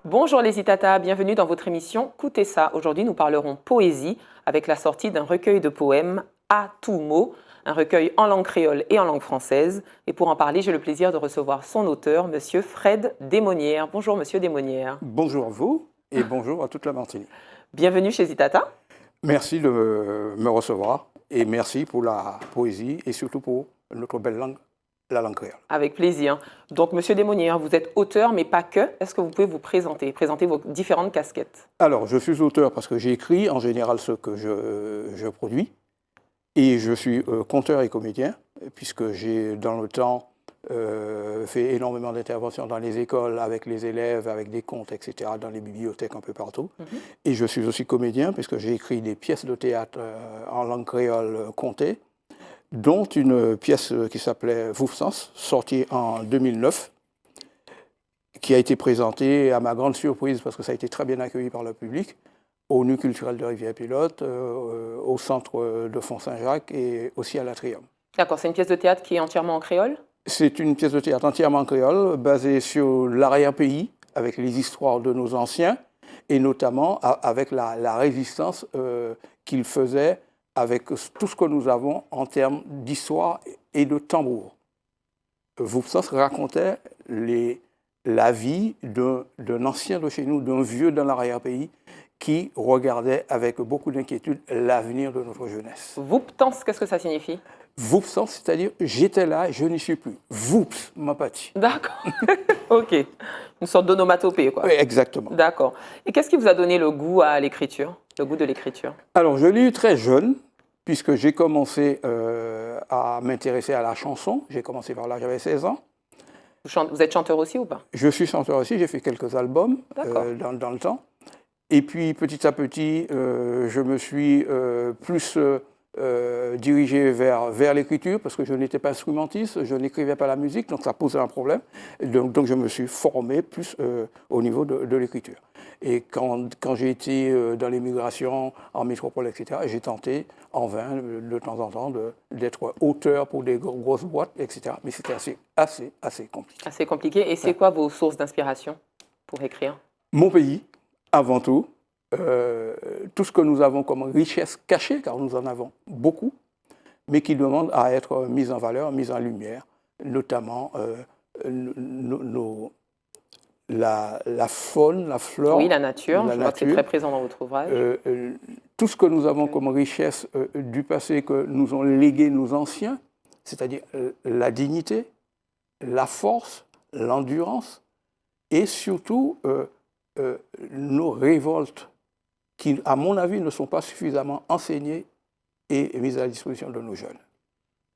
Bonjour les Itata, bienvenue dans votre émission Coutez ça. Aujourd'hui, nous parlerons poésie avec la sortie d'un recueil de poèmes à tout mot, un recueil en langue créole et en langue française. Et pour en parler, j'ai le plaisir de recevoir son auteur, Monsieur Fred Desmonnières. Bonjour Monsieur Desmonnières. Bonjour à vous et bonjour à toute la Martinique. Bienvenue chez Itata. Merci de me recevoir et merci pour la poésie et surtout pour notre belle langue, la langue créole. Avec plaisir. Donc Monsieur Desmonnières, vous êtes auteur mais pas que. Est-ce que vous pouvez vous présenter vos différentes casquettes? Alors, je suis auteur parce que j'écris en général ce que je produis et je suis conteur et comédien puisque j'ai dans le temps fait énormément d'interventions dans les écoles avec les élèves, avec des contes, etc., dans les bibliothèques un peu partout. Et je suis aussi comédien puisque j'ai écrit des pièces de théâtre en langue créole contée, dont une pièce qui s'appelait Voufsens, sortie en 2009, qui a été présentée à ma grande surprise parce que ça a été très bien accueilli par le public, au Nu culturel de Rivière-Pilote, au centre de Font-Saint-Jacques et aussi à l'Atrium. D'accord, c'est une pièce de théâtre qui est entièrement en créole? C'est une pièce de théâtre entièrement en créole, basée sur l'arrière-pays, avec les histoires de nos anciens, et notamment avec la résistance qu'ils faisaient avec tout ce que nous avons en termes d'histoire et de tambour. Voufsens racontait la vie d'un ancien de chez nous, d'un vieux dans l'arrière-pays, qui regardait avec beaucoup d'inquiétude l'avenir de notre jeunesse. Vouptance, qu'est-ce que ça signifie? Voupsens, c'est-à-dire j'étais là, je n'y suis plus. Voups, ma pâtie. D'accord. Ok. Une sorte d'onomatopée, quoi. Oui, exactement. D'accord. Et qu'est-ce qui vous a donné le goût à l'écriture, le goût de l'écriture? Alors, je l'ai eu très jeune, puisque j'ai commencé à m'intéresser à la chanson. J'ai commencé par là, j'avais 16 ans. Vous êtes chanteur aussi ou pas? Je suis chanteur aussi, j'ai fait quelques albums dans le temps. Et puis, petit à petit, je me suis plus dirigé vers l'écriture, parce que je n'étais pas instrumentiste, je n'écrivais pas la musique, donc ça posait un problème. Donc je me suis formé plus au niveau de l'écriture. Et quand j'ai été dans l'émigration, en métropole, etc., j'ai tenté en vain, de temps en temps, d'être auteur pour des grosses boîtes, etc. Mais c'était assez compliqué. Assez compliqué. Et c'est quoi vos sources d'inspiration pour écrire? Mon pays, avant tout. Tout ce que nous avons comme richesse cachée, car nous en avons beaucoup, mais qui demande à être mis en valeur, mis en lumière, notamment la faune, la flore. Oui, la nature, je vois que c'est très présent dans votre ouvrage. Tout ce que nous avons comme richesse du passé que nous ont légué nos anciens, c'est-à-dire la dignité, la force, l'endurance, et surtout nos révoltes, qui, à mon avis, ne sont pas suffisamment enseignées et mises à la disposition de nos jeunes.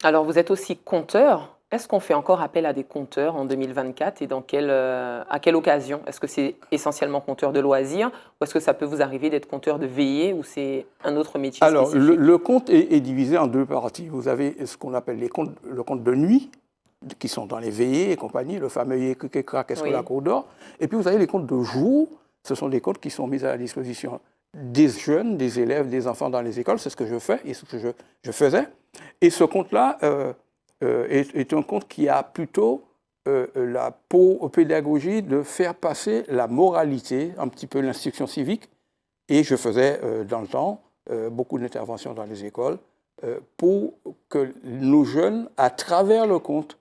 Alors, vous êtes aussi conteur. Est-ce qu'on fait encore appel à des conteurs en 2024 et à quelle occasion? Est-ce que c'est essentiellement conteur de loisirs ou est-ce que ça peut vous arriver d'être conteur de veillée ou c'est un autre métier spécifique? Alors, le conte est divisé en deux parties. Vous avez ce qu'on appelle le conte de nuit, qui sont dans les veillées et compagnie, le fameux Yékri-Kékra, qu'est-ce que la cour d'or. Et puis, vous avez les contes de jour. Ce sont des contes qui sont mis à la disposition des jeunes, des élèves, des enfants dans les écoles. C'est ce que je fais et ce que je faisais. Et ce conte-là est un conte qui a plutôt la pédagogie de faire passer la moralité, un petit peu l'instruction civique. Et je faisais dans le temps beaucoup d'interventions dans les écoles pour que nos jeunes, à travers le conte,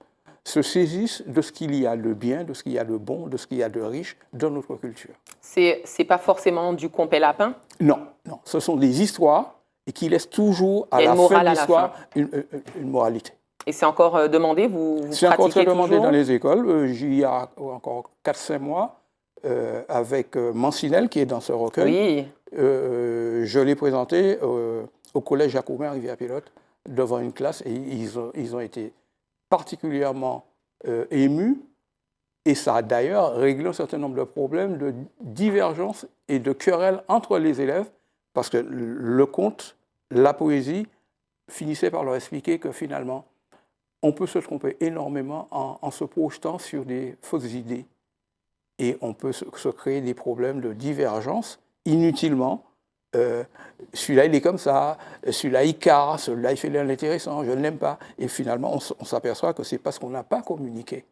se saisissent de ce qu'il y a de bien, de ce qu'il y a de bon, de ce qu'il y a de riche dans notre culture. C'est pas forcément du compé lapin? Non, non. Ce sont des histoires et qui laissent toujours à la fin de l'histoire une moralité. Et c'est encore demandé, vous c'est encore très demandé toujours dans les écoles. J'y ai encore 4-5 mois avec Mancinel qui est dans ce recueil. Oui. Je l'ai présenté au collège Jacobin Rivière-Pilote devant une classe et ils ont été particulièrement émus. Et ça a d'ailleurs réglé un certain nombre de problèmes de divergence et de querelles entre les élèves, parce que le conte, la poésie, finissait par leur expliquer que finalement, on peut se tromper énormément en se projetant sur des fausses idées. Et on peut se créer des problèmes de divergence inutilement. Celui-là, il est comme ça, celui-là, il casse, celui-là, il fait l'intéressant, je ne l'aime pas. Et finalement, on s'aperçoit que c'est parce qu'on n'a pas communiqué,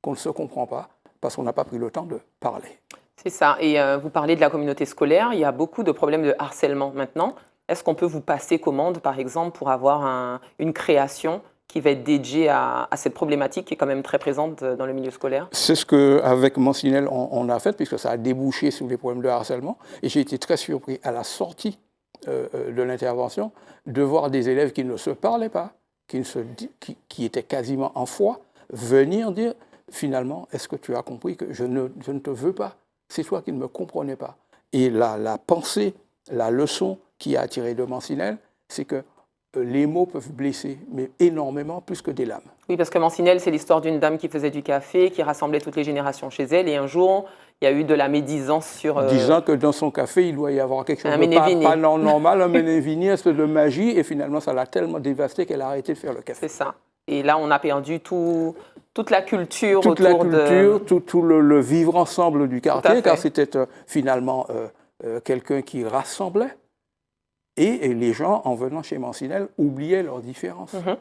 qu'on ne se comprend pas, parce qu'on n'a pas pris le temps de parler. C'est ça. Et vous parlez de la communauté scolaire. Il y a beaucoup de problèmes de harcèlement maintenant. Est-ce qu'on peut vous passer commande, par exemple, pour avoir une création qui va être dédiée à cette problématique qui est quand même très présente dans le milieu scolaire? C'est ce qu'avec Mancinelle, on a fait, puisque ça a débouché sur les problèmes de harcèlement. Et j'ai été très surpris à la sortie de l'intervention de voir des élèves qui ne se parlaient pas, qui étaient quasiment en foi, venir dire, finalement, est-ce que tu as compris que je ne te veux pas? C'est toi qui ne me comprenais pas. Et la pensée, la leçon qui a attiré de Mancinelle, c'est que les mots peuvent blesser, mais énormément plus que des lames. Oui, parce que Mancinelle, c'est l'histoire d'une dame qui faisait du café, qui rassemblait toutes les générations chez elle. Et un jour, il y a eu de la médisance sur... Disant que dans son café, il doit y avoir quelque chose de pas normal, un ménévini, une espèce de magie. Et finalement, ça l'a tellement dévasté qu'elle a arrêté de faire le café. C'est ça. Et là, on a perdu toute la culture toute autour la culture, tout le vivre ensemble du quartier, car c'était finalement quelqu'un qui rassemblait. Et les gens, en venant chez Mancinelle, oubliaient leurs différences. Voilà.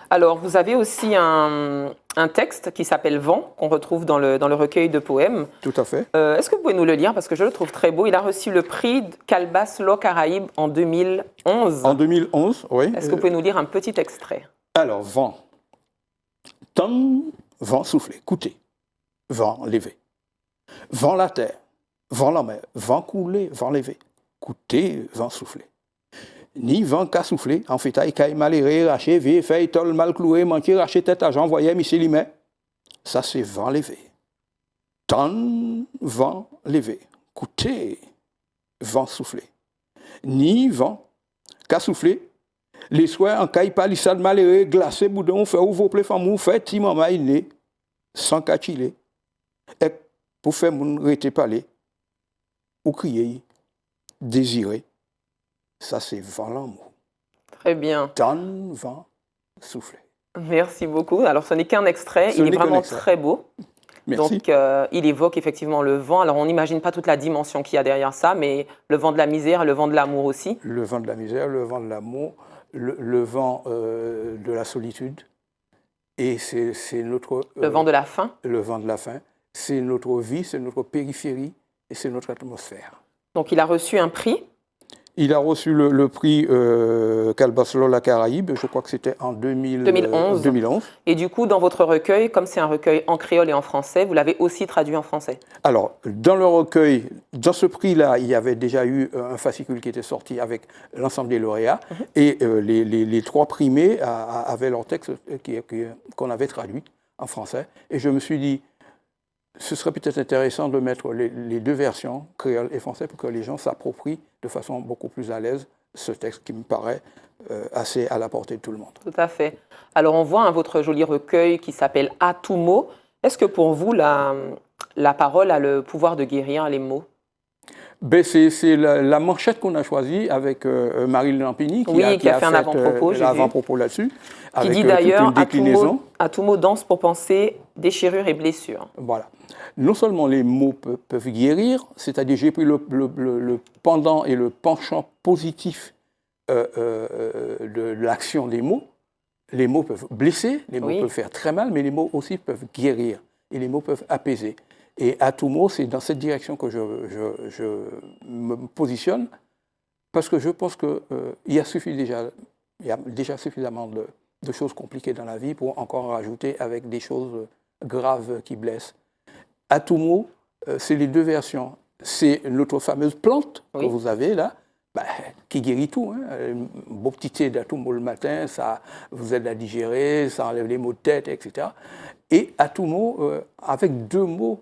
Alors, vous avez aussi un texte qui s'appelle « Vent », qu'on retrouve dans le recueil de poèmes. Tout à fait. Est-ce que vous pouvez nous le lire? Parce que je le trouve très beau. Il a reçu le prix Calbas Law Caraïbes en 2011. En 2011, oui. Est-ce que vous pouvez nous lire un petit extrait? Alors, vent. Tant vent soufflé, écoutez. Vent levé. Vent la terre, vent la mer, vent coulé, vent levé. Écoutez, vent soufflé. Ni vent qu'a soufflé, en fait, caille maléré, raché, vie, feuille, tol, mal cloué, manqué, raché, tête, agent, voyait, monsieur Limet. Ça, c'est vent levé. Tant vent levé. Écoutez, vent soufflé. Ni vent qu'a soufflé, les soirs en caille palissade maléré, glacé, boudon, fait ouvre plé famou, fait timama inné, sans cachilé. Et pour faire mon rete parler, ou crier, désirer. Ça, c'est vent l'amour. Très bien. Tant vent soufflé. Merci beaucoup. Alors, ce n'est qu'un extrait. Il est vraiment très beau. Merci. Donc, il évoque effectivement le vent. Alors, on n'imagine pas toute la dimension qu'il y a derrière ça, mais le vent de la misère et le vent de l'amour aussi. Le vent de la misère, le vent de l'amour, le vent de la solitude. Et c'est notre... le vent de la faim. Le vent de la faim. C'est notre vie, c'est notre périphérie et c'est notre atmosphère. Donc, il a reçu un prix. Il a reçu le prix Calbas Law Caraïbes, je crois que c'était en 2011. Et du coup, dans votre recueil, comme c'est un recueil en créole et en français, vous l'avez aussi traduit en français? Alors, dans le recueil, dans ce prix-là, il y avait déjà eu un fascicule qui était sorti avec l'ensemble des lauréats, et les trois primés avaient leur texte qu'on avait traduit en français. Et je me suis dit, ce serait peut-être intéressant de mettre les deux versions, créole et français, pour que les gens s'approprient de façon beaucoup plus à l'aise ce texte qui me paraît assez à la portée de tout le monde. Tout à fait. Alors, on voit votre joli recueil qui s'appelle « À tout mot ». Est-ce que pour vous, la parole a le pouvoir de guérir les mots? C'est la manchette qu'on a choisie avec Marie Lampini, qui a fait un avant-propos là-dessus. Qui dit d'ailleurs « À tout mot, danse pour penser, déchirure et blessure ». Voilà. Non seulement les mots peuvent guérir, c'est-à-dire j'ai pris le pendant et le penchant positif de l'action des mots. Les mots peuvent blesser, les mots peuvent faire très mal, mais les mots aussi peuvent guérir et les mots peuvent apaiser. Et à tout mot, c'est dans cette direction que je me positionne, parce que je pense qu'il y a déjà suffisamment de choses compliquées dans la vie pour encore rajouter avec des choses graves qui blessent. À tout mot, c'est les deux versions. C'est notre fameuse plante que vous avez là, qui guérit tout. Un beau petit thé d'atomo le matin, ça vous aide à digérer, ça enlève les maux de tête, etc. Et à tout mot, avec deux mots,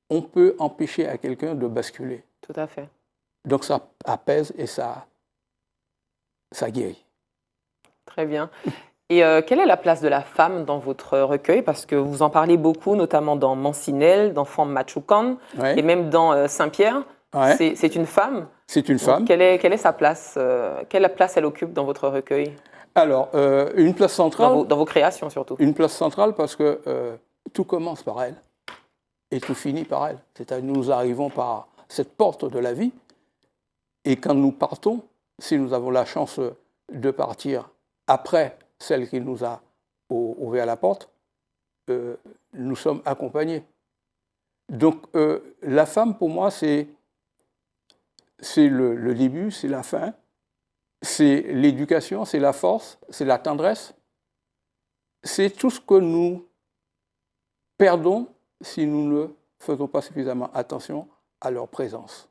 on peut empêcher à quelqu'un de basculer. Tout à fait. Donc ça apaise et ça guérit. Très bien. Et quelle est la place de la femme dans votre recueil? Parce que vous en parlez beaucoup, notamment dans Mancinelle, dans Femme Machucan, et même dans Saint-Pierre. C'est une femme. C'est une femme. Quelle est sa place? Quelle place elle occupe dans votre recueil? Alors, une place centrale. Dans vos créations surtout. Une place centrale parce que tout commence par elle et tout finit par elle. C'est-à-dire nous arrivons par cette porte de la vie et quand nous partons, si nous avons la chance de partir après celle qui nous a ouvert la porte, nous sommes accompagnés. Donc, la femme, pour moi, c'est le début, c'est la fin, c'est l'éducation, c'est la force, c'est la tendresse. C'est tout ce que nous perdons si nous ne faisons pas suffisamment attention à leur présence.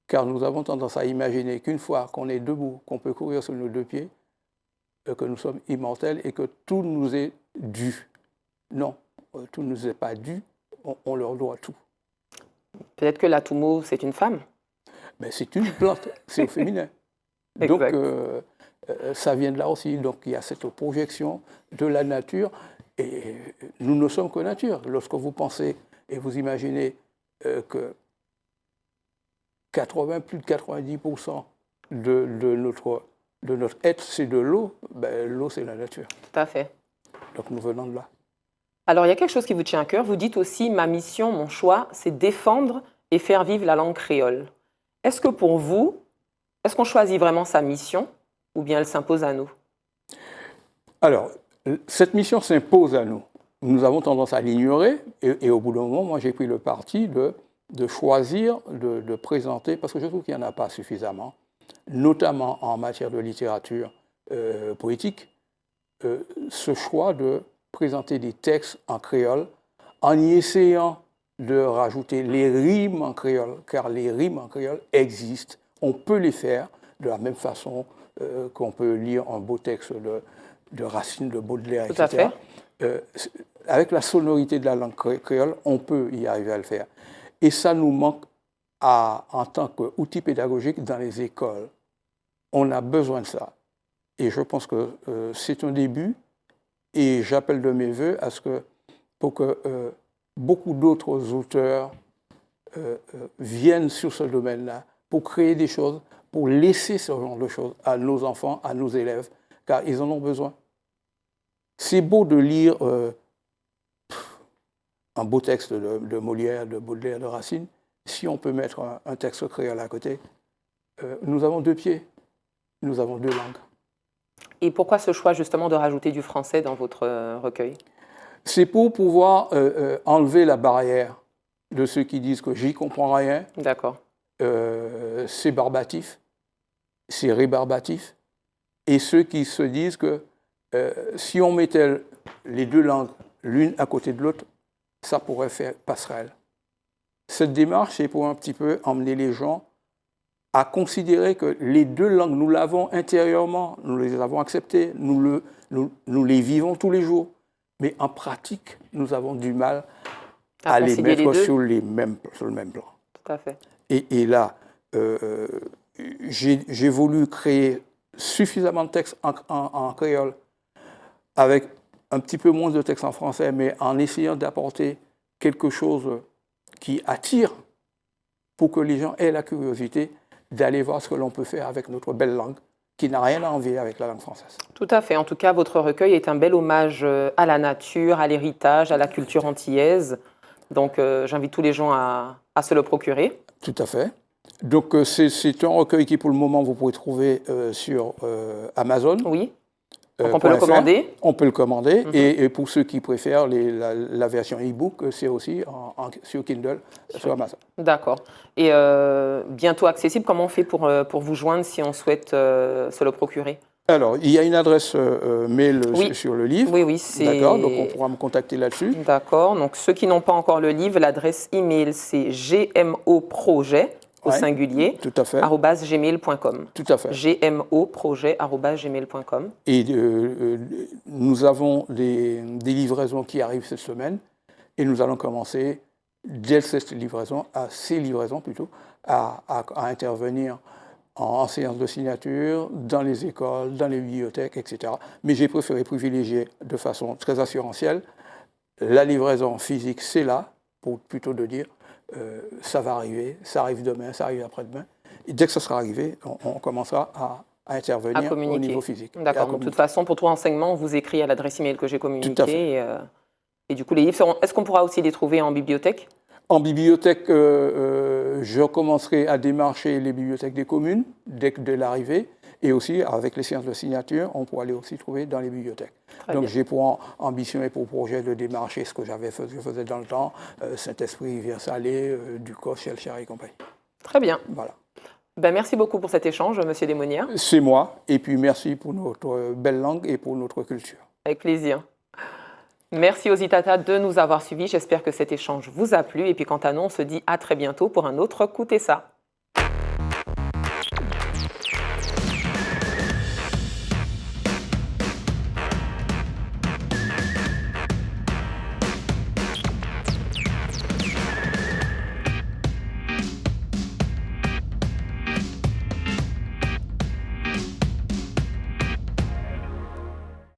Car nous avons tendance à imaginer qu'une fois qu'on est debout, qu'on peut courir sur nos deux pieds, que nous sommes immortels et que tout nous est dû. Non, tout ne nous est pas dû, on leur doit tout. Peut-être que l'Atumo, c'est une femme. Mais c'est une plante, c'est au féminin. Donc, ça vient de là aussi. Donc, il y a cette projection de la nature. Et nous ne sommes que nature. Lorsque vous pensez et vous imaginez que plus de 90% de notre être, c'est de l'eau, ben, l'eau, c'est la nature. Tout à fait. Donc, nous venons de là. Alors, il y a quelque chose qui vous tient à cœur. Vous dites aussi, ma mission, mon choix, c'est défendre et faire vivre la langue créole. Est-ce que pour vous, est-ce qu'on choisit vraiment sa mission ou bien elle s'impose à nous? Alors, cette mission s'impose à nous. Nous avons tendance à l'ignorer et au bout d'un moment, moi, j'ai pris le parti de choisir, de présenter, parce que je trouve qu'il n'y en a pas suffisamment, notamment en matière de littérature poétique, ce choix de présenter des textes en créole en y essayant de rajouter les rimes en créole, car les rimes en créole existent. On peut les faire de la même façon qu'on peut lire un beau texte de Racine, de Baudelaire, Tout etc. à fait. Avec la sonorité de la langue créole, on peut y arriver à le faire. Et ça nous manque en tant qu'outil pédagogique dans les écoles. On a besoin de ça. Et je pense que c'est un début. Et j'appelle de mes voeux pour que beaucoup d'autres auteurs viennent sur ce domaine-là, pour créer des choses, pour laisser ce genre de choses à nos enfants, à nos élèves, car ils en ont besoin. C'est beau de lire un beau texte de Molière, de Baudelaire, de Racine. Si on peut mettre un texte créole à côté, nous avons deux pieds, nous avons deux langues. Et pourquoi ce choix justement de rajouter du français dans votre recueil? C'est pour pouvoir enlever la barrière de ceux qui disent que j'y comprends rien. D'accord. C'est barbatif, c'est rébarbatif. Et ceux qui se disent que si on mettait les deux langues l'une à côté de l'autre, ça pourrait faire passerelle. Cette démarche, c'est pour un petit peu emmener les gens à considérer que les deux langues, nous l'avons intérieurement, nous les avons acceptées, nous les vivons tous les jours. Mais en pratique, nous avons du mal à les mettre sur le même plan. Tout à fait. Et là, j'ai voulu créer suffisamment de textes en créole, avec un petit peu moins de textes en français, mais en essayant d'apporter quelque chose qui attire pour que les gens aient la curiosité d'aller voir ce que l'on peut faire avec notre belle langue, qui n'a rien à envier avec la langue française. Tout à fait. En tout cas, votre recueil est un bel hommage à la nature, à l'héritage, à la culture antillaise. Donc, j'invite tous les gens à se le procurer. Tout à fait. Donc, c'est un recueil qui, pour le moment, vous pouvez trouver sur Amazon. Oui. Donc, on peut le commander. On peut le commander. Et pour ceux qui préfèrent la version e-book, c'est aussi sur Kindle, sur Amazon. D'accord. Et bientôt accessible, comment on fait pour vous joindre si on souhaite se le procurer? Alors, il y a une adresse mail sur le livre. Oui, c'est... D'accord, donc on pourra me contacter là-dessus. D'accord. Donc, ceux qui n'ont pas encore le livre, l'adresse email, c'est gmoprojet, au singulier, tout à fait. @gmail.com. Tout à fait. gmoprojet@gmail.com. Et nous avons des livraisons qui arrivent cette semaine et nous allons commencer, dès ces livraisons, à intervenir en séance de signature, dans les écoles, dans les bibliothèques, etc. Mais j'ai préféré privilégier de façon très assurantielle la livraison physique, c'est là, pour plutôt de dire ça va arriver, ça arrive demain, ça arrive après-demain. Et dès que ça sera arrivé, on commencera à intervenir au niveau physique. D'accord. De toute façon, pour tout renseignement, on vous écrit à l'adresse email que j'ai communiquée. Et du coup, les livres, est-ce qu'on pourra aussi les trouver en bibliothèque? En bibliothèque, je commencerai à démarcher les bibliothèques des communes dès l'arrivée. Et aussi, avec les séances de signature, on peut aller aussi trouver dans les bibliothèques. Donc, j'ai pour ambition et pour projet de démarcher ce que je faisais dans le temps, Saint-Esprit, Rivière-Salée, Ducos, Chelcher et compagnie. Très bien. Voilà. Ben, merci beaucoup pour cet échange, Monsieur Desmonnières. C'est moi, et puis merci pour notre belle langue et pour notre culture. Avec plaisir. Merci aux Itata de nous avoir suivis. J'espère que cet échange vous a plu. Et puis quant à nous, on se dit à très bientôt pour un autre Coutez ça.